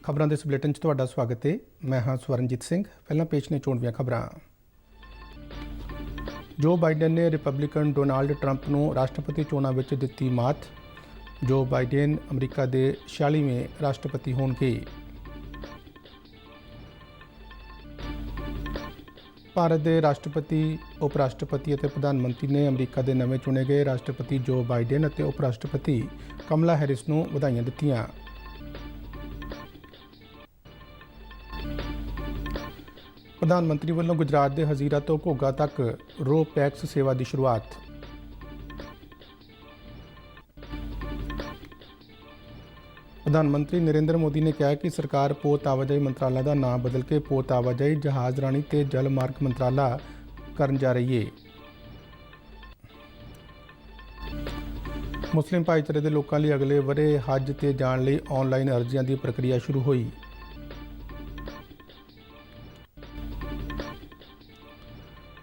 ਖਬਰਾਂ ਦੇ ਇਸ ਬੁਲੇਟਿਨ 'ਚ ਤੁਹਾਡਾ ਸਵਾਗਤ ਹੈ। ਮੈਂ ਹਾਂ ਸਵਰਨਜੀਤ ਸਿੰਘ। ਪਹਿਲਾਂ ਪੇਸ਼ ਨੇ ਚੋਣ ਦੀਆਂ ਖਬਰਾਂ। ਜੋ ਬਾਈਡਨ ਨੇ ਰਿਪਬਲਿਕਨ ਡੋਨਾਲਡ ਟਰੰਪ ਨੂੰ ਰਾਸ਼ਟਰਪਤੀ ਚੋਣਾਂ ਵਿੱਚ ਦਿੱਤੀ ਮਾਤ। ਜੋ ਬਾਈਡਨ ਅਮਰੀਕਾ ਦੇ 46ਵੇਂ ਰਾਸ਼ਟਰਪਤੀ ਹੋਣਗੇ। ਭਾਰਤ ਦੇ ਰਾਸ਼ਟਰਪਤੀ, ਉਪ ਰਾਸ਼ਟਰਪਤੀ ਅਤੇ ਪ੍ਰਧਾਨ ਮੰਤਰੀ ਨੇ ਅਮਰੀਕਾ ਦੇ ਨਵੇਂ ਚੁਣੇ ਗਏ ਰਾਸ਼ਟਰਪਤੀ ਜੋ ਬਾਈਡਨ ਅਤੇ ਉਪ ਰਾਸ਼ਟਰਪਤੀ ਕਮਲਾ ਹੈਰਿਸ ਨੂੰ ਵਧਾਈਆਂ ਦਿੱਤੀਆਂ। ਪ੍ਰਧਾਨ ਮੰਤਰੀ ਵੱਲੋਂ ਗੁਜਰਾਤ ਦੇ ਹਜ਼ੀਰਾ ਤੋਂ ਘੋਗਾ ਤੱਕ ਰੋ ਪੈਕਸ ਸੇਵਾ ਦੀ ਸ਼ੁਰੂਆਤ। ਪ੍ਰਧਾਨ ਮੰਤਰੀ ਨਰਿੰਦਰ ਮੋਦੀ ਨੇ ਕਿਹਾ ਕਿ ਸਰਕਾਰ ਪੋਤ ਆਵਾਜਾਈ ਮੰਤਰਾਲਾ ਦਾ ਨਾਮ ਬਦਲ ਕੇ ਪੋਤ ਆਵਾਜਾਈ, ਜਹਾਜ਼ ਰਾਣੀ ਤੇ ਜਲ ਮਾਰਗ ਮੰਤਰਾਲਾ ਕਰਨ ਜਾ ਰਹੀ ਹੈ। ਮੁਸਲਿਮ ਭਾਈਚਾਰੇ ਦੇ ਲੋਕਾਂ ਲਈ ਅਗਲੇ ਵਰ੍ਹੇ ਹੱਜ ਤੇ ਜਾਣ ਲਈ ਆਨਲਾਈਨ ਅਰਜ਼ੀਆਂ ਦੀ ਪ੍ਰਕਿਰਿਆ ਸ਼ੁਰੂ ਹੋਈ।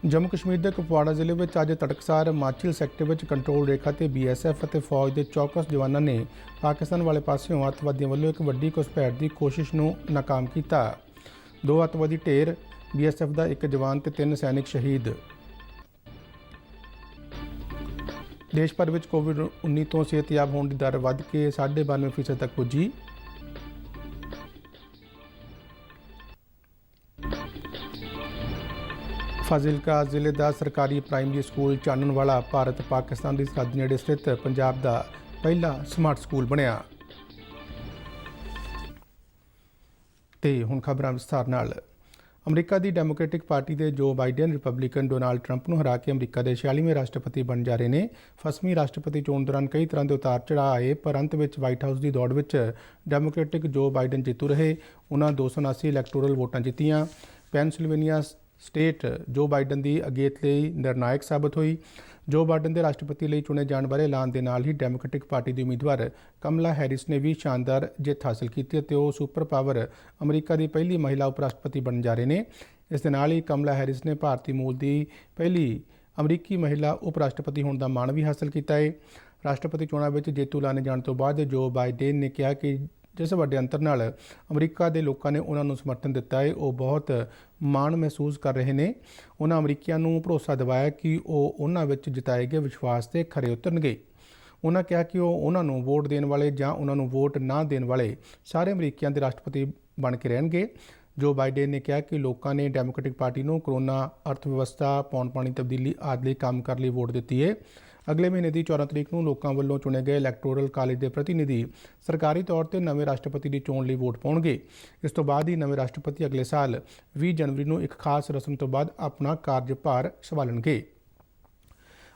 ਜੰਮੂ ਕਸ਼ਮੀਰ ਦੇ ਕੁਪਵਾੜਾ ਜ਼ਿਲ੍ਹੇ ਵਿੱਚ ਅੱਜ ਤੜਕਸਾਰ ਮਾਛਿਲ ਸੈਕਟਰ ਵਿੱਚ ਕੰਟਰੋਲ ਰੇਖਾ ਤੇ BSF ਅਤੇ ਫੌਜ ਦੇ ਚੌਕਸ ਜਵਾਨਾਂ ਨੇ ਪਾਕਿਸਤਾਨ ਵਾਲੇ ਪਾਸਿਓਂ ਅੱਤਵਾਦੀਆਂ ਵੱਲੋਂ ਇੱਕ ਵੱਡੀ ਘੁਸਪੈਠ ਦੀ ਕੋਸ਼ਿਸ਼ ਨੂੰ ਨਾਕਾਮ ਕੀਤਾ। 2 ਅੱਤਵਾਦੀ ਢੇਰ, BSF ਦਾ 1 ਜਵਾਨ ਤੇ 3 ਸੈਨਿਕ ਸ਼ਹੀਦ। ਦੇਸ਼ ਭਰ ਵਿੱਚ ਕੋਵਿਡ-19 ਤੋਂ ਸਿਹਤਯਾਬ ਹੋਣ ਦੀ ਦਰ ਵੱਧ ਕੇ 92% ਤੱਕ ਪੁੱਜੀ। ਫਾਜ਼ਿਲਕਾ ਜ਼ਿਲ੍ਹੇ ਦਾ ਸਰਕਾਰੀ ਪ੍ਰਾਇਮਰੀ ਸਕੂਲ ਚਾਨਣਵਾਲਾ ਭਾਰਤ ਪਾਕਿਸਤਾਨ ਦੀ ਸਰਹੱਦ ਨੇੜੇ ਸਥਿਤ ਪੰਜਾਬ ਦਾ ਪਹਿਲਾ ਸਮਾਰਟ ਸਕੂਲ ਬਣਿਆ। ਤੇ ਹੁਣ ਖਬਰਾਂ ਵਿਸਥਾਰ ਨਾਲ। ਅਮਰੀਕਾ ਦੀ ਡੈਮੋਕ੍ਰੈਟਿਕ ਪਾਰਟੀ ਦੇ ਜੋ ਬਾਈਡਨ ਰਿਪਬਲਿਕਨ ਡੋਨਾਲਡ ਟਰੰਪ ਨੂੰ ਹਰਾ ਕੇ ਅਮਰੀਕਾ ਦੇ 46ਵੇਂ ਰਾਸ਼ਟਰਪਤੀ ਬਣ ਜਾ ਰਹੇ ਨੇ। 8ਵੀਂ ਰਾਸ਼ਟਰਪਤੀ ਚੋਣ ਦੌਰਾਨ ਕਈ ਤਰ੍ਹਾਂ ਦੇ ਉਤਾਰ ਚੜ੍ਹਾਅ ਆਏ, ਪਰ ਅੰਤ ਵਿੱਚ ਵਾਈਟ ਹਾਊਸ ਦੀ ਦੌੜ ਵਿੱਚ ਡੈਮੋਕ੍ਰੈਟਿਕ ਜੋ ਬਾਈਡਨ ਜੇਤੂ ਰਹੇ। ਉਹਨਾਂ 279 ਇਲੈਕਟੋਰਲ ਵੋਟਾਂ ਜਿੱਤੀਆਂ। ਪੈਨਸਿਲਵੇਨੀਆ ਸਟੇਟ ਜੋ ਬਾਈਡਨ ਦੀ ਅਗੇਤ ਲਈ ਨਿਰਣਾਇਕ ਸਾਬਤ ਹੋਈ। ਜੋ ਬਾਈਡਨ ਦੇ ਰਾਸ਼ਟਰਪਤੀ ਲਈ ਚੁਣੇ ਜਾਣ ਬਾਰੇ ਐਲਾਨ ਦੇ ਨਾਲ ਹੀ ਡੈਮੋਕ੍ਰੈਟਿਕ ਪਾਰਟੀ ਦੀ ਉਮੀਦਵਾਰ ਕਮਲਾ ਹੈਰਿਸ ਨੇ ਵੀ ਸ਼ਾਨਦਾਰ ਜਿੱਤ ਹਾਸਲ ਕੀਤੀ ਅਤੇ ਉਹ ਸੁਪਰ ਪਾਵਰ ਅਮਰੀਕਾ ਦੀ ਪਹਿਲੀ ਮਹਿਲਾ ਉਪ ਰਾਸ਼ਟਰਪਤੀ ਬਣਨ ਜਾ ਰਹੇ ਨੇ। ਇਸ ਦੇ ਨਾਲ ਹੀ ਕਮਲਾ ਹੈਰਿਸ ਨੇ ਭਾਰਤੀ ਮੂਲ ਦੀ ਪਹਿਲੀ ਅਮਰੀਕੀ ਮਹਿਲਾ ਉਪ ਰਾਸ਼ਟਰਪਤੀ ਹੋਣ ਦਾ ਮਾਣ ਵੀ ਹਾਸਲ ਕੀਤਾ ਹੈ। ਰਾਸ਼ਟਰਪਤੀ ਚੋਣਾਂ ਵਿੱਚ ਜੇਤੂ ਐਲਾਨੇ ਜਾਣ ਤੋਂ ਬਾਅਦ ਜੋ ਬਾਈਡਨ ਨੇ ਕਿਹਾ ਕਿ ਜਿਸ ਵੱਡੇ ਅੰਤਰ ਨਾਲ ਅਮਰੀਕਾ ਦੇ ਲੋਕਾਂ ਨੇ ਉਹਨਾਂ ਨੂੰ ਸਮਰਥਨ ਦਿੱਤਾ ਹੈ, ਉਹ ਬਹੁਤ ਮਾਣ ਮਹਿਸੂਸ ਕਰ ਰਹੇ ਨੇ। ਉਹਨਾਂ ਅਮਰੀਕੀਆਂ ਨੂੰ ਭਰੋਸਾ ਦਿਵਾਇਆ ਕਿ ਉਹ ਉਹਨਾਂ ਵਿੱਚ ਜਿਤਾਏ ਗਏ ਵਿਸ਼ਵਾਸ 'ਤੇ ਖਰੇ ਉਤਰਨਗੇ। ਉਹਨਾਂ ਕਿਹਾ ਕਿ ਉਹ ਉਹਨਾਂ ਨੂੰ ਵੋਟ ਦੇਣ ਵਾਲੇ ਜਾਂ ਉਹਨਾਂ ਨੂੰ ਵੋਟ ਨਾ ਦੇਣ ਵਾਲੇ ਸਾਰੇ ਅਮਰੀਕੀਆਂ ਦੇ ਰਾਸ਼ਟਰਪਤੀ ਬਣ ਕੇ ਰਹਿਣਗੇ। ਜੋ ਬਾਈਡਨ ਨੇ ਕਿਹਾ ਕਿ ਲੋਕਾਂ ਨੇ ਡੈਮੋਕ੍ਰੈਟਿਕ ਪਾਰਟੀ ਨੂੰ ਕਰੋਨਾ, ਅਰਥ ਵਿਵਸਥਾ, ਪੌਣ ਪਾਣੀ ਤਬਦੀਲੀ ਆਦਿ ਲਈ ਕੰਮ ਕਰਨ ਲਈ ਵੋਟ ਦਿੱਤੀ ਹੈ। ਅਗਲੇ ਮਹੀਨੇ ਦੀ 14 ਤਰੀਕ ਨੂੰ ਲੋਕਾਂ ਵੱਲੋਂ ਚੁਣੇ ਗਏ ਇਲੈਕਟੋਰਲ ਕਾਲਜ ਦੇ ਪ੍ਰਤੀਨਿਧੀ ਸਰਕਾਰੀ ਤੌਰ ਤੇ ਨਵੇਂ ਰਾਸ਼ਟਰਪਤੀ ਦੀ ਚੋਣ ਲਈ ਵੋਟ ਪਾਉਣਗੇ। ਇਸ ਤੋਂ ਬਾਅਦ ਹੀ ਨਵੇਂ ਰਾਸ਼ਟਰਪਤੀ ਅਗਲੇ ਸਾਲ 20 ਜਨਵਰੀ ਨੂੰ ਇੱਕ ਖਾਸ ਰਸਮ ਤੋਂ ਬਾਅਦ ਆਪਣਾ ਕਾਰਜਭਾਰ ਸੰਭਾਲਣਗੇ।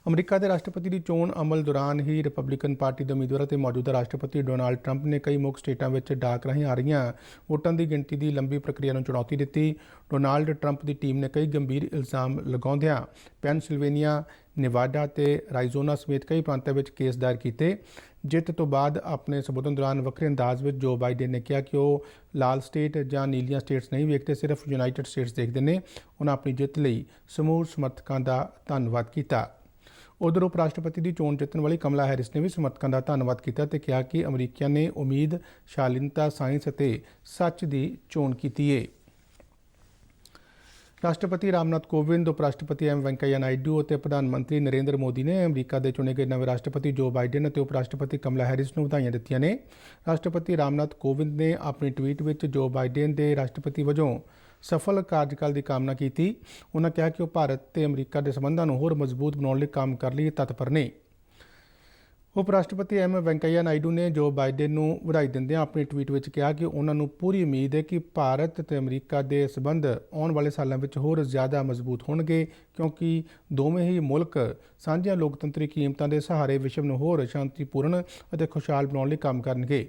ਅਮਰੀਕਾ ਦੇ ਰਾਸ਼ਟਰਪਤੀ ਦੀ ਚੋਣ ਅਮਲ ਦੌਰਾਨ ਹੀ ਰਿਪਬਲਿਕਨ ਪਾਰਟੀ ਦੇ ਉਮੀਦਵਾਰ ਅਤੇ ਮੌਜੂਦਾ ਰਾਸ਼ਟਰਪਤੀ ਡੋਨਾਲਡ ਟਰੰਪ ਨੇ ਕਈ ਮੁੱਖ ਸਟੇਟਾਂ ਵਿੱਚ ਡਾਕ ਰਾਹੀਂ ਆ ਰਹੀਆਂ ਵੋਟਾਂ ਦੀ ਗਿਣਤੀ ਦੀ ਲੰਬੀ ਪ੍ਰਕਿਰਿਆ ਨੂੰ ਚੁਣੌਤੀ ਦਿੱਤੀ। ਡੋਨਾਲਡ ਟਰੰਪ ਦੀ ਟੀਮ ਨੇ ਕਈ ਗੰਭੀਰ ਇਲਜ਼ਾਮ ਲਗਾਉਂਦਿਆਂ ਪੈਨਸਿਲਵੇਨੀਆ, ਨਿਵਾਡਾ ਤੇ ਰਾਈਜ਼ੋਨਾ ਸਮੇਤ ਕਈ ਪ੍ਰਾਂਤਾਂ ਵਿੱਚ ਕੇਸ ਦਾਇਰ ਕੀਤੇ। ਜਿੱਤ ਤੋਂ ਬਾਅਦ ਆਪਣੇ ਸੰਬੋਧਨ ਦੌਰਾਨ ਵੱਖਰੇ ਅੰਦਾਜ਼ ਵਿੱਚ ਜੋ ਬਾਈਡਨ ਨੇ ਕਿਹਾ ਕਿ ਉਹ ਲਾਲ ਸਟੇਟ ਜਾਂ ਨੀਲੀਆਂ ਸਟੇਟਸ ਨਹੀਂ ਵੇਖਦੇ, ਸਿਰਫ ਯੂਨਾਈਟਿਡ ਸਟੇਟਸ ਦੇਖਦੇ ਨੇ। ਉਹਨਾਂ ਆਪਣੀ ਜਿੱਤ ਲਈ ਸਮੂਹ ਸਮਰਥਕਾਂ ਦਾ ਧੰਨਵਾਦ ਕੀਤਾ। ਉਧਰ ਉਪ ਰਾਸ਼ਟਰਪਤੀ ਦੀ ਚੋਣ ਜਿੱਤਣ ਵਾਲੀ ਕਮਲਾ ਹੈਰਿਸ ਨੇ ਵੀ ਸਮਰਥਕਾਂ ਦਾ ਧੰਨਵਾਦ ਕੀਤਾ ਤੇ ਕਿਹਾ ਕਿ ਅਮਰੀਕੀਆਂ ਨੇ ਉਮੀਦ, ਸ਼ਾਲੀਨਤਾ, ਸਾਇੰਸ ਅਤੇ ਸੱਚ ਦੀ ਚੋਣ ਕੀਤੀ ਹੈ। ਰਾਸ਼ਟਰਪਤੀ ਰਾਮਨਾਥ ਕੋਵਿੰਦ, ਉਪ ਰਾਸ਼ਟਰਪਤੀ ਵੈਂਕਈਆ ਨਾਇਡੂ ਅਤੇ ਪ੍ਰਧਾਨ ਮੰਤਰੀ ਨਰਿੰਦਰ ਮੋਦੀ ਨੇ ਅਮਰੀਕਾ ਦੇ ਚੁਣੇ ਗਏ ਨਵੇਂ ਰਾਸ਼ਟਰਪਤੀ ਜੋ ਬਾਈਡਨ ਅਤੇ ਉਪ ਰਾਸ਼ਟਰਪਤੀ ਕਮਲਾ ਹੈਰਿਸ ਨੂੰ ਵਧਾਈਆਂ ਦਿੱਤੀਆਂ ਨੇ। ਰਾਸ਼ਟਰਪਤੀ ਰਾਮਨਾਥ ਕੋਵਿੰਦ ਨੇ ਆਪਣੀ ਟਵੀਟ ਵਿੱਚ ਜੋ ਬਾਈਡਨ ਦੇ ਰਾਸ਼ਟਰਪਤੀ ਵਜੋਂ ਸਫਲ ਕਾਰਜਕਾਲ ਦੀ ਕਾਮਨਾ ਕੀਤੀ। ਉਹਨਾਂ ਕਿਹਾ ਕਿ ਉਹ ਭਾਰਤ ਤੇ ਅਮਰੀਕਾ ਦੇ ਸੰਬੰਧਾਂ ਨੂੰ ਹੋਰ ਮਜ਼ਬੂਤ ਬਣਾਉਣ ਲਈ ਕੰਮ ਕਰਨ ਲਈ ਤਤਪਰ ਨੇ। ਉਪ ਰਾਸ਼ਟਰਪਤੀ ਵੈਂਕਈਆ ਨਾਇਡੂ ਨੇ ਜੋ ਬਾਈਡਨ ਨੂੰ ਵਧਾਈ ਦਿੰਦਿਆਂ ਆਪਣੀ ਟਵੀਟ ਵਿੱਚ ਕਿਹਾ ਕਿ ਉਹਨਾਂ ਨੂੰ ਪੂਰੀ ਉਮੀਦ ਹੈ ਕਿ ਭਾਰਤ ਤੇ ਅਮਰੀਕਾ ਦੇ ਸਬੰਧ ਆਉਣ ਵਾਲੇ ਸਾਲਾਂ ਵਿੱਚ ਹੋਰ ਜ਼ਿਆਦਾ ਮਜ਼ਬੂਤ ਹੋਣਗੇ, ਕਿਉਂਕਿ ਦੋਵੇਂ ਹੀ ਮੁਲਕ ਸਾਂਝੀਆਂ ਲੋਕਤੰਤਰੀ ਕੀਮਤਾਂ ਦੇ ਸਹਾਰੇ ਵਿਸ਼ਵ ਨੂੰ ਹੋਰ ਸ਼ਾਂਤੀਪੂਰਨ ਅਤੇ ਖੁਸ਼ਹਾਲ ਬਣਾਉਣ ਲਈ ਕੰਮ ਕਰਨਗੇ।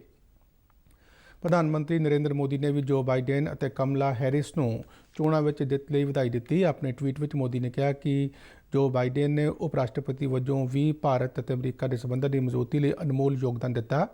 ਪ੍ਰਧਾਨ ਮੰਤਰੀ ਨਰਿੰਦਰ ਮੋਦੀ ਨੇ ਵੀ ਜੋ ਬਾਈਡਨ ਅਤੇ ਕਮਲਾ ਹੈਰਿਸ ਨੂੰ ਚੋਣਾਂ ਵਿੱਚ ਜਿੱਤ ਲਈ ਵਧਾਈ ਦਿੱਤੀ। ਆਪਣੇ ਟਵੀਟ ਵਿੱਚ ਮੋਦੀ ਨੇ ਕਿਹਾ ਕਿ ਜੋ ਬਾਈਡਨ ਨੇ ਉਪ ਰਾਸ਼ਟਰਪਤੀ ਵਜੋਂ ਵੀ ਭਾਰਤ ਅਤੇ ਅਮਰੀਕਾ ਦੇ ਸੰਬੰਧਾਂ ਦੀ ਮਜ਼ਬੂਤੀ ਲਈ ਅਨਮੋਲ ਯੋਗਦਾਨ ਦਿੱਤਾ।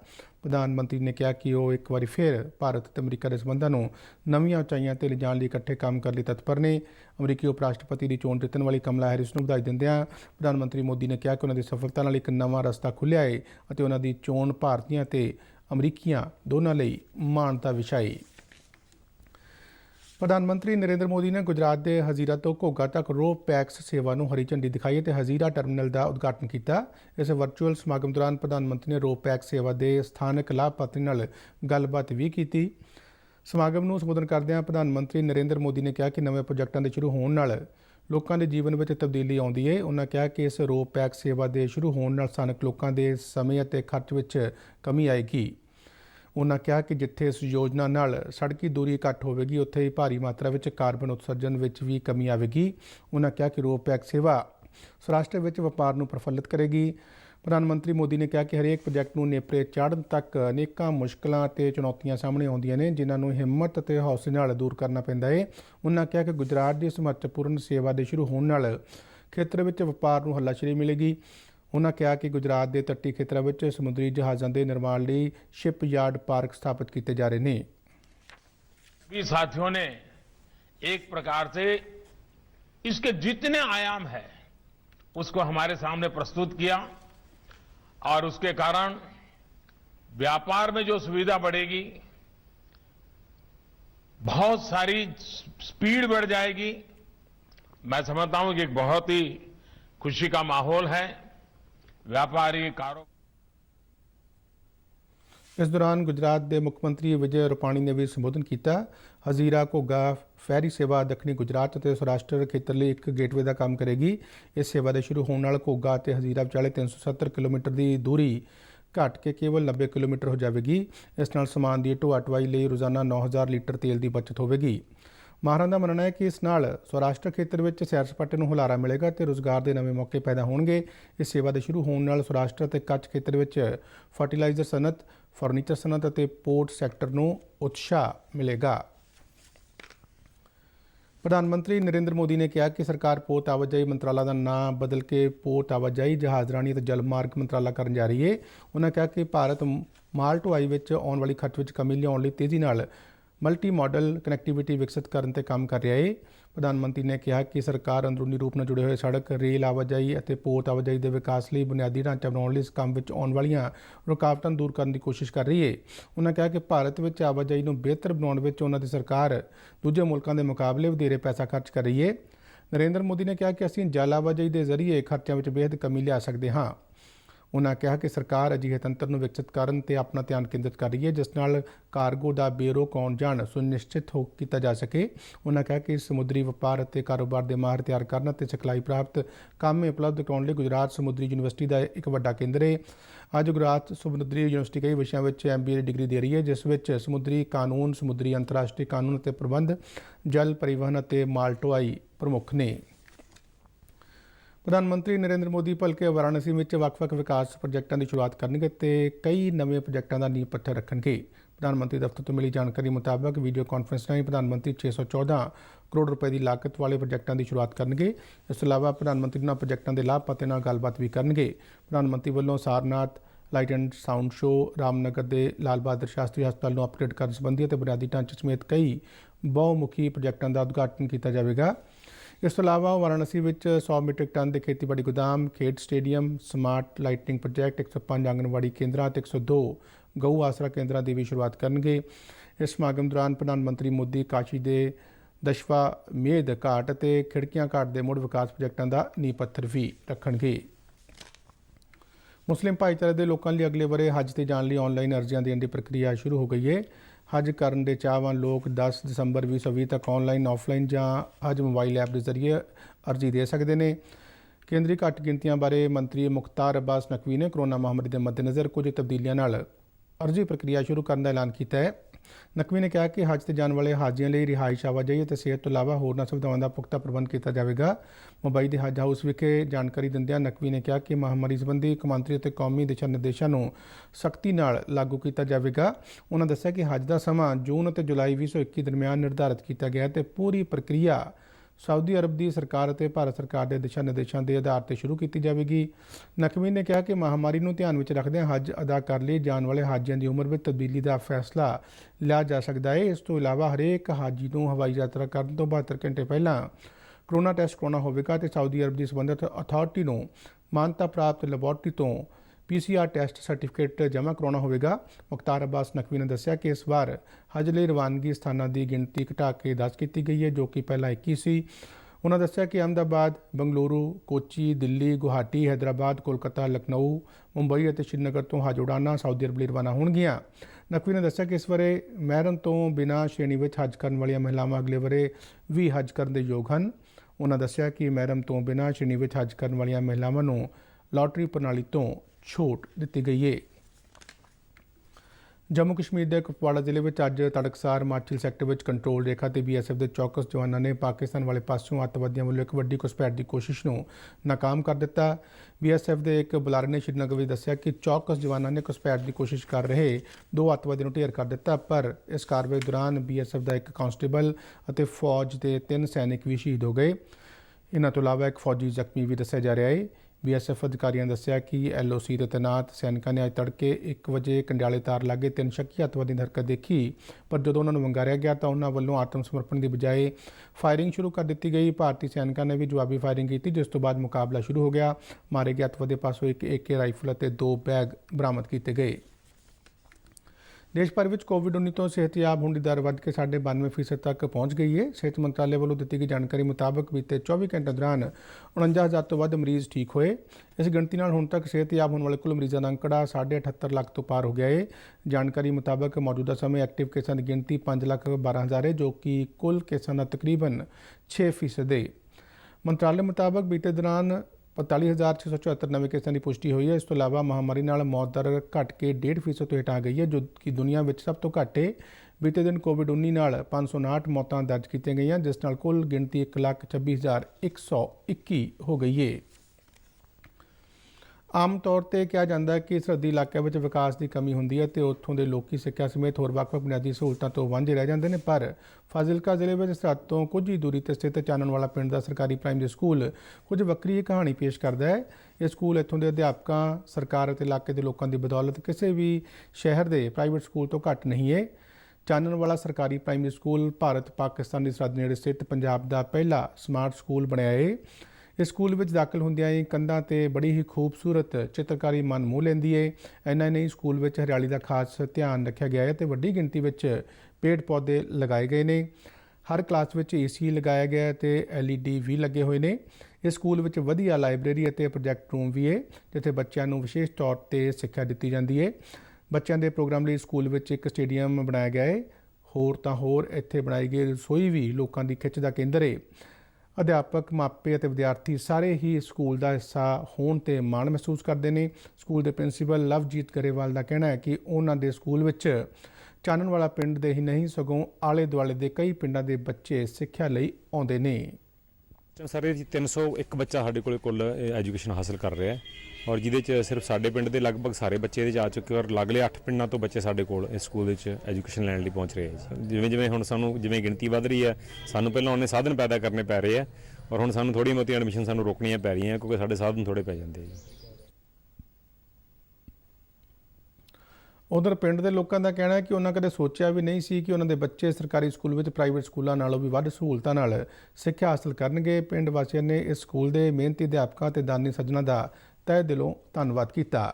ਪ੍ਰਧਾਨ ਮੰਤਰੀ ਨੇ ਕਿਹਾ ਕਿ ਉਹ ਇੱਕ ਵਾਰੀ ਫਿਰ ਭਾਰਤ ਅਤੇ ਅਮਰੀਕਾ ਦੇ ਸੰਬੰਧਾਂ ਨੂੰ ਨਵੀਆਂ ਉਚਾਈਆਂ 'ਤੇ ਲਿਜਾਣ ਲਈ ਇਕੱਠੇ ਕੰਮ ਕਰਨ ਲਈ ਤਤਪਰ ਨੇ। ਅਮਰੀਕੀ ਉਪ ਰਾਸ਼ਟਰਪਤੀ ਦੀ ਚੋਣ ਜਿੱਤਣ ਵਾਲੀ ਕਮਲਾ ਹੈਰਿਸ ਨੂੰ ਵਧਾਈ ਦਿੰਦਿਆਂ ਪ੍ਰਧਾਨ ਮੰਤਰੀ ਮੋਦੀ ਨੇ ਕਿਹਾ ਕਿ ਉਹਨਾਂ ਦੀ ਸਫਲਤਾ ਨਾਲ ਇੱਕ ਨਵਾਂ ਰਸਤਾ ਖੁੱਲ੍ਹਿਆ ਹੈ ਅਤੇ ਉਹਨਾਂ ਦੀ ਚੋਣ ਭਾਰਤੀਆਂ ਅਤੇ ਅਮਰੀਕੀਆਂ ਦੋਨਾਂ ਲਈ ਮਾਣ ਦਾ ਵਿਸ਼ਾ ਹੈ। ਪ੍ਰਧਾਨ ਮੰਤਰੀ ਨਰਿੰਦਰ ਮੋਦੀ ਨੇ ਗੁਜਰਾਤ ਦੇ ਹਜ਼ੀਰਾ ਤੋਂ ਘੋਗਾ ਤੱਕ ਰੋਪ ਪੈਕਸ ਸੇਵਾ ਨੂੰ ਹਰੀ ਝੰਡੀ ਦਿਖਾਈ ਅਤੇ ਹਜ਼ੀਰਾ ਟਰਮੀਨਲ ਦਾ ਉਦਘਾਟਨ ਕੀਤਾ। ਇਸ ਵਰਚੁਅਲ ਸਮਾਗਮ ਦੌਰਾਨ ਪ੍ਰਧਾਨ ਮੰਤਰੀ ਨੇ ਰੋਪ ਪੈਕਸ ਸੇਵਾ ਦੇ ਸਥਾਨਕ ਲਾਭਪਾਤਰੀ ਨਾਲ ਗੱਲਬਾਤ ਵੀ ਕੀਤੀ। ਸਮਾਗਮ ਨੂੰ ਸੰਬੋਧਨ ਕਰਦਿਆਂ ਪ੍ਰਧਾਨ ਮੰਤਰੀ ਨਰਿੰਦਰ ਮੋਦੀ ਨੇ ਕਿਹਾ ਕਿ ਨਵੇਂ ਪ੍ਰੋਜੈਕਟਾਂ ਦੇ ਸ਼ੁਰੂ ਹੋਣ ਨਾਲ ਲੋਕਾਂ ਦੇ ਜੀਵਨ ਵਿੱਚ ਤਬਦੀਲੀ ਆਉਂਦੀ ਹੈ। ਉਹਨਾਂ ਕਿਹਾ ਕਿ ਇਸ ਰੋਪ ਪੈਕਸ ਸੇਵਾ ਦੇ ਸ਼ੁਰੂ ਹੋਣ ਨਾਲ ਸਥਾਨਕ ਲੋਕਾਂ ਦੇ ਸਮੇਂ ਅਤੇ ਖਰਚ ਵਿੱਚ ਕਮੀ ਆਏਗੀ। ਉਹਨਾਂ ਕਿਹਾ ਕਿ ਜਿੱਥੇ ਇਸ ਯੋਜਨਾ ਨਾਲ ਸੜਕੀ ਦੂਰੀ ਘੱਟ ਹੋਵੇਗੀ ਉੱਥੇ ਹੀ ਭਾਰੀ ਮਾਤਰਾ ਵਿੱਚ ਕਾਰਬਨ ਉਤਸਰਜਨ ਵਿੱਚ ਵੀ ਕਮੀ ਆਵੇਗੀ। ਉਹਨਾਂ ਕਿਹਾ ਕਿ ਰੋਪ ਪੈਕ ਸੇਵਾ ਸੌਰਾਸ਼ਟਰ ਵਿੱਚ ਵਪਾਰ ਨੂੰ ਪ੍ਰਫੁੱਲਿਤ ਕਰੇਗੀ। ਪ੍ਰਧਾਨ ਮੰਤਰੀ ਮੋਦੀ ਨੇ ਕਿਹਾ ਕਿ ਹਰੇਕ ਪ੍ਰੋਜੈਕਟ ਨੂੰ ਨੇਪਰੇ ਚਾੜ੍ਹਨ ਤੱਕ ਅਨੇਕਾਂ ਮੁਸ਼ਕਲਾਂ ਅਤੇ ਚੁਣੌਤੀਆਂ ਸਾਹਮਣੇ ਆਉਂਦੀਆਂ ਨੇ ਜਿਨ੍ਹਾਂ ਨੂੰ ਹਿੰਮਤ ਅਤੇ ਹੌਸਲੇ ਨਾਲ ਦੂਰ ਕਰਨਾ ਪੈਂਦਾ ਹੈ। ਉਹਨਾਂ ਕਿਹਾ ਕਿ ਗੁਜਰਾਤ ਦੀ ਇਸ ਮਹੱਤਵਪੂਰਨ ਸੇਵਾ ਦੇ ਸ਼ੁਰੂ ਹੋਣ ਨਾਲ ਖੇਤਰ ਵਿੱਚ ਵਪਾਰ ਨੂੰ ਹੱਲਾਸ਼ੇਰੀ ਮਿਲੇਗੀ। ਉਹਨਾਂ ਕਿਹਾ ਕਿ ਗੁਜਰਾਤ ਦੇ ਤੱਟੀ ਖੇਤਰਾਂ ਵਿੱਚ ਸਮੁੰਦਰੀ ਜਹਾਜ਼ਾਂ ਦੇ ਨਿਰਮਾਣ ਲਈ ਸ਼ਿਪ ਯਾर्ड ਪਾਰਕ ਸਥਾਪਿਤ ਕੀਤੇ ਜਾ ਰਹੇ ਨੇ। भी साथियों ने एक प्रकार से इसके जितने आयाम है उसको हमारे सामने प्रस्तुत किया और उसके कारण व्यापार में जो सुविधा बढ़ेगी, बहुत सारी स्पीड बढ़ जाएगी। मैं समझता हूं कि एक बहुत ही खुशी का माहौल है। व्यापारी कारोबार इस दौरान गुजरात के मुख्य मंत्री विजय रूपाणी ने भी संबोधन किया। हजीरा घोगा फैरी सेवा दक्षिणी गुजरात और सौराष्ट्र खेत्र लिए एक गेटवे का काम करेगी। इस सेवा के शुरू होने नाल घोगा और हजीरा विचाले 370 किलोमीटर की दूरी घट के केवल 90 किलोमीटर हो जाएगी। इस नाल समान की ढोआ ढुआई लिए रोजाना 9000 लीटर तेल की बचत होगी। माहरां का मनना है कि इस नाल सौराष्ट्र खेत्र में सैर सपाटे को हुलारा मिलेगा तो रोजगार के नवे मौके पैदा होंगे। इस सेवा के शुरू होने नाल सौराष्ट्र और कच्छ खेत्र में फर्टिलाइजर सनत, फर्नीचर सनत और पोर्ट सैक्टर को उत्साह मिलेगा। प्रधानमंत्री नरेंद्र मोदी ने कहा कि सरकार पोत आवाजाही मंत्राला का नाम बदल के पोत आवाजाही जहाजरानी और जलमार्ग मंत्राला करने जा रही है। उन्होंने कहा कि भारत माल ढुआई में आने वाली खर्च में कमी लियाउण लई तेजी नाल मल्टी मॉडल कनैक्टिविटी विकसित करने ते काम कर रहा है। प्रधानमंत्री ने कहा कि सरकार अंदरूनी रूप में जुड़े हुए सड़क, रेल आवाजाही और पोत आवाजाही के विकास लिए बुनियादी ढांचा बनाने इस काम में आने वाली रुकावटां दूर करने की कोशिश कर रही है। उन्होंने कहा कि भारत में आवाजाही को बेहतर बनाने में उन्हों की सरकार दूजे मुल्कों के मुकाबले वधेरे पैसा खर्च कर रही है। नरेंद्र मोदी ने कहा कि असीं जल आवाजाही के जरिए खर्चों में बेहद कमी लिया सकते हाँ। उन्होंने कहा कि सरकार अजिहे तंत्र को विकसित करने ते अपना ध्यान केंद्रित कर रही है जिस नाल कार्गो का बेरोक आउण जाण सुनिश्चित किया जा सके। उन्होंने कहा कि समुद्री व्यापार और कारोबार के माहिर तैयार करने ते सिखलाई प्राप्त काम उपलब्ध कराने लिए गुजरात समुद्री यूनिवर्सिटी का एक वड्डा केंद्र है। अज गुजरात समुद्री यूनिवर्सिटी कई विषयों में MBA डिग्री दे रही है जिस विच समुद्री कानून, समुद्री अंतरराष्ट्रीय कानून और प्रबंध, जल परिवहन और माल ढुआई प्रमुख ने। प्रधानमंत्री नरेंद्र मोदी भलके वाराणसी में ਵੱਖ-ਵੱਖ विकास प्रोजेक्टों की शुरुआत करेंगे तो कई नवे प्रोजेक्टों का नींह पत्थर रखेंगे। प्रधानमंत्री दफ्तर तो मिली जानकारी मुताबक वीडियो कॉन्फ्रेंस राਹੀਂ प्रधानमंत्री 614 करोड़ रुपए की लागत वाले प्रोजेक्टों की शुरुआत करेंगे। इस तो इलावा प्रधानमंत्री उन्होंने प्रोजेक्टों के लाभपात्रों नाल गलबात भी करेंगे। प्रधानमंत्री वालों Sarnath light and sound show, Ramnagar के लाल बहादुर शास्त्री हस्पताल को अपग्रेड करने संबंधी और बुनियादी ढांचे समेत कई बहुमुखी प्रोजेक्टों का उद्घाटन किया जाएगा। इस तो इलावा वाराणसी में 100 मीट्रिक टन के खेतीबाड़ी गोदाम, खेड stadium, smart lighting project, 105 anganwadi केंद्र और 102 गऊ आसरा केंद्र की भी शुरुआत करेंगे। इस समागम दौरान प्रधानमंत्री मोदी काशी के दशवामेध घाट और खिड़कियां घाट के मुड़ विकास प्रोजेक्टों का नींह पत्थर भी रखेंगे। मुस्लिम भाईचारे के लोगों लिए अगले वरे हज से जाने लिए ऑनलाइन अर्जियां देने की प्रक्रिया शुरू हो गई है। हज करने के चाहवान लोग 10 दिसंबर 2020 तक ऑनलाइन, ऑफलाइन या हज मोबाइल ऐप के जरिए अर्जी दे सकते हैं। केंद्रीय घट गिनतियां बारे मंत्री मुख्तार अब्बास नकवी ने कोरोना महामारी के मद्देनज़र कुछ तब्दीलियां नाल अर्जी प्रक्रिया शुरू करने का ऐलान किया है। नकवी ने कहा कि हज से जाने वाले हाजियों लिए रिहाइश, आवाजाही और सेहत तो इलावा होरना सुविधाओं का पुख्ता प्रबंध किया जाएगा। मुंबई के हज हाउस विखे जानकारी दिंदियां नकवी ने कहा कि महामारी संबंधी कौमांतरी और कौमी दिशा निर्देशों को सख्ती नाल लागू किया जाएगा। उन्होंने दस्सिया कि हज का समा जून और जुलाई 2021 दरमियान निर्धारित किया गया तो पूरी प्रक्रिया सऊदी अरब की सरकार और भारत सरकार के दिशा निर्देशों के आधार पर शुरू की जाएगी। नकवी ने कहा कि महामारी को ध्यान में रखते हज अदा कर लिए जाने वाले हाजियों की उम्र में तब्दीली का फैसला लिया जा सकता है। इस तो इलावा हरेक हाजी को हवाई यात्रा करने तो 72 घंटे पहला कोरोना टैसट कराना होगा तो सऊदी अरब की संबंधित अथॉरिटी को मानता प्राप्त लैबोरेटरी तो PCR ਟੈਸਟ ਸਰਟੀਫਿਕੇਟ ਜਮ੍ਹਾਂ ਕਰਾਉਣਾ ਹੋਵੇਗਾ। ਮੁਖਤਾਰ ਅब्बास ਨਕਵੀ ਨੇ ਦੱਸਿਆ ਕਿ ਇਸ ਵਾਰ ਹਜ ਲਈ ਰਵਾਨਗੀ ਸਥਾਨਾਂ ਦੀ ਗਿਣਤੀ ਘਟਾ ਕੇ 10 ਕੀਤੀ ਗਈ ਹੈ, ਜੋ ਕਿ ਪਹਿਲਾਂ 21 ਸੀ। उन्होंने दस्सिया कि अहमदाबाद, बंगलुरु, कोची, दिल्ली, गुवाहाटी, हैदराबाद, कोलकाता, लखनऊ, मुंबई और श्रीनगर तो हज उड़ाना सऊदी अरब ਲਈ रवाना होणगीਆਂ। नकवी ने दस्सिया कि इस बारे महरम तो बिना श्रेणी में हज करने वाली महिलावां अगले बारे भी हज करने ਦੇ ਯੋਗ ਹਨ। उन्होंने दस्सिया कि महरम तो बिना श्रेणी में हज करने वाली महिलावां ਨੂੰ लॉटरी प्रणाली तो छूट दी गई है। जम्मू कश्मीर के कुपवाड़ा जिले में अज तड़कसार माचिल सैक्टर में कंट्रोल रेखा ते BSF के चौकस जवानों ने पाकिस्तान वाले पासों अतवादियों वालों एक वड्डी घुसपैठ की कोशिश को नाकाम कर दिता। BSF के एक बुलारे ने श्रीनगर में दस्सिया कि चौकस जवानों ने घुसपैठ की कोशिश कर रहे 2 अतवादियों को ढेर कर दिता, पर इस कार्रवाई दौरान BSF का एक कांस्टेबल और फौज के 3 सैनिक भी शहीद हो गए। इन्हों तो इलावा एक फौजी जख्मी भी दस्सिया जा रहा है। BSF अधिकारियों ने दस्सिया कि LOC ते तैनात सैनिकों ने अज तड़के 1 वजे कंडियाले तार लागे 3 शक्की अतवादी की हरकत देखी, पर जो उन्होंने वंगारिया गया तो उन्होंने वालों आत्म समर्पण की बजाय फायरिंग शुरू कर दी गई। भारतीय सैनिकों ने भी जवाबी फायरिंग की, जिस तो बाद मुकाबला शुरू हो गया। मारे गए अतवादी पासों एक AK राइफल और 2 बैग बरामद किए गए। देश भर में कोविड-19 तो सेहतयाब होने की दर वध के 92% तक पहुँच गई है। सेहत मंत्रालय वालों दी गई जानकारी मुताबक बीते 24 घंटे दौरान 49,000 तो वध मरीज़ ठीक होए। इस गिणती नाल हुण तक सेहतयाब होने वाले कुल मरीजों का अंकड़ा 78.5 लाख तो पार हो गया है। जानकारी मुताबक मौजूदा समय एक्टिव केसां की गिणती 5,12,000 है, जो कि कुल केसां का तकरीबन 6% है। मंत्रालय मुताबक बीते दौरान 45,674 नवे केसां की पुष्टि हुई है। इस तो इलावा महामारी नाल मौत दर घट के 1.5% तो हेठ आ गई है, जो कि दुनिया में सब तो घट है। बीते दिन कोविड-19 नाल 559 मौतां दर्ज की गई, जिस नाल कुल गिणती 1,26,121 हो गई है। आम तौर पर कहा जाता है कि सरहदी इलाकों में विकास की कमी होंदी है तो उत्थों के लोग सिक्ख्या समेत होर वक्-वक् बुनियादी सहूलतों तो वांझे रह जाते हैं, पर फाजिलका जिले में सरहद तो कुछ ही दूरी पर स्थित चानन वाला पिंड का सरकारी प्राइमरी स्कूल कुछ वक्री कहानी पेश करता है। यह स्कूल इत्थों के अध्यापकों, सरकार और इलाके के लोगों की बदौलत किसी भी शहर के प्राइवेट स्कूल तो घट नहीं है। चानन वाला सरकारी प्राइमरी स्कूल भारत पाकिस्तान की सरहद नेड़े स्थित पंजाब का पहला स्मार्ट स्कूल बनया है। इस स्कूल में दाखिल होंदियां ही कंधां ते बड़ी ही खूबसूरत चित्रकारी मन मूह लैंदी है। इन्ना नहीं स्कूल में हरियाली का खास ध्यान रखा गया है तो वड्डी गिणती में पेड़ पौधे लगाए गए हैं। हर क्लास में AC लगाया गया तो LED भी लगे हुए हैं। इस स्कूल में वधिया लाइब्रेरी और प्रोजैक्ट रूम भी है, जिथे बच्चों को विशेष तौर पर सिक्ख्या दी जाती है। बच्चों के प्रोग्राम लिए स्कूल में एक स्टेडियम बनाया गया है। होर तां होर इत्थे बनाई गई रसोई भी लोगों की खिच का केंद्र है। अध्यापक, मापे और विद्यार्थी सारे ही स्कूल का हिस्सा होने ते माण महसूस करते हैं। स्कूल के प्रिंसीपल लवजीत गरेवाल का कहना है कि उन्होंने स्कूल में चानन वाला पिंड दे ही नहीं सगों आले दुआले के कई पिंडों के बच्चे सिक्ख्या लई आउंदे ने। सारे 301 बच्चा साढ़े कोल कुल एजुकेशन हासिल कर रहा है और जिहदे सिर्फ साडे पिंड के लगभग सारे बच्चे आ चुके और लगले 8 पिंडों तो बच्चे साडे कोल इस स्कूल एजुकेशन लैण लई पहुँच रहे हैं। जिवें जिवें हुण सानूं जिवें गिणती वध रही है, सानूं पहलां उन्ने साधन पैदा करने पै रहे हैं और हुण सानूं थोड़ी मोटी एडमिशन सानूं रोकणियां पै रही हैं क्योंकि साडे साधन थोड़े पै जांदे हैं। उधर पिंड के लोगों का कहना है कि उन्होंने कदे सोचा भी नहीं सी कि उन्होंने बच्चे सरकारी स्कूल में प्राइवेट स्कूलों नालों भी वध सहूलतां नाल सिक्ख्या हासिल करनगे। पिंड वासियों ने इस स्कूल के मेहनती अध्यापकों ते दानी सज्जनां दा तहे दिलों धन्नवाद किया।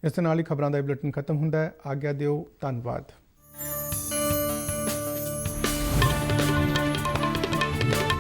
इस नाल ही खबरों का बुलेटिन खत्म हुंदा है। आग्या दिओ, धन्नवाद।